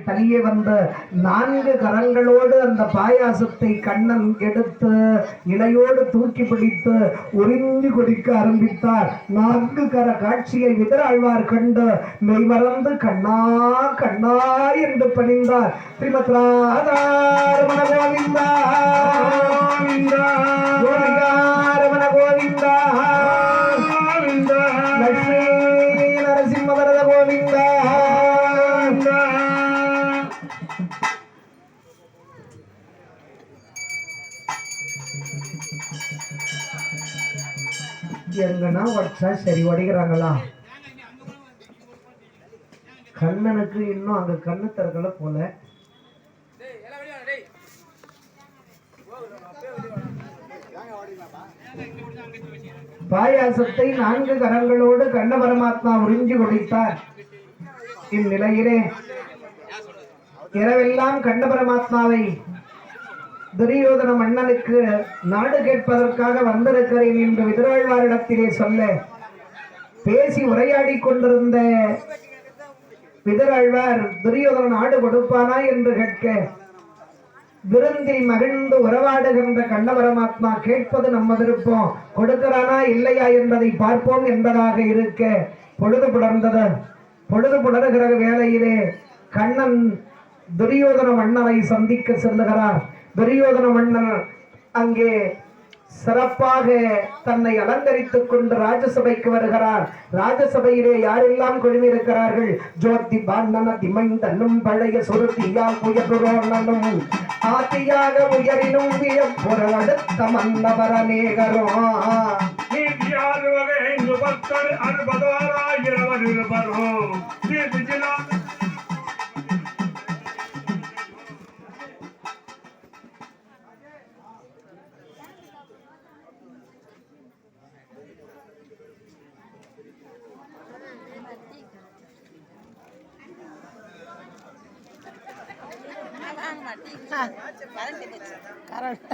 தனியே வந்த 4 கரங்களோடு அந்த பாயாசத்தை கண்ணன் எடுத்து இலையோடு தூக்கி பிடித்து உறிஞ்சி குடிக்க ஆரம்பித்தார். 4 கர காட்சியை விதராழ்வார் கண்டு மெய்மறந்து கண்ணா கண்ணா என்று பணிந்தார். ஸ்ரீமத் ராதாரமண கோவிந்தா ரமண கோவிந்தா லட்சுமி நரசிம்ம வரத கோவிந்தா. எங்கன்னா வச்சா சரி வடிக்கிறாங்களா? கண்ணனுக்கு இன்னும் அங்க கண்ணு தரக்கல போல. பாயாசத்தை 4 கரங்களோடு கண்ண பரமாத்மா உறிஞ்சி குடித்தார். இந்நிலையிலே இரவெல்லாம் கண்ண பரமாத்மாவை துரியோதன மன்னனுக்கு நாடு கேட்பதற்காக வந்திருக்கிறேன் என்று விதராழ்வாரிடத்திலே சொல்ல பேசி உரையாடி கொண்டிருந்த விதராழ்வார் துரியோதன நாடு கொடுப்பானா என்று கேட்க விருந்தில் மகிழ்ந்து உறவாடுகின்ற கண்ண பரமாத்மா கேட்பது நம்ம விருப்பம், கொடுக்கிறானா இல்லையா என்பதை பார்ப்போம் என்பதாக இருக்க பொழுது புலர்ந்தது. பொழுது புலர்கிற வேளையிலே கண்ணன் துரியோதன மன்னனை சந்திக்க செல்லுகிறார். துரியோதன மன்னன் அங்கே சிறப்பாக தன்னை அலங்கரித்துக் கொண்டு ராஜசபைக்கு வருகிறார். ராஜசபையிலே யாரெல்லாம் குழுமியிருக்கிறார்கள்? ஜோதி பாண்டன திமைந்தனும் பழைய சுருத்தியால் உயர்ந்தனும் ஆத்தியாக உயரினும் வியப்புறடுத்த மன்னவரநேகரும் கரண்ட்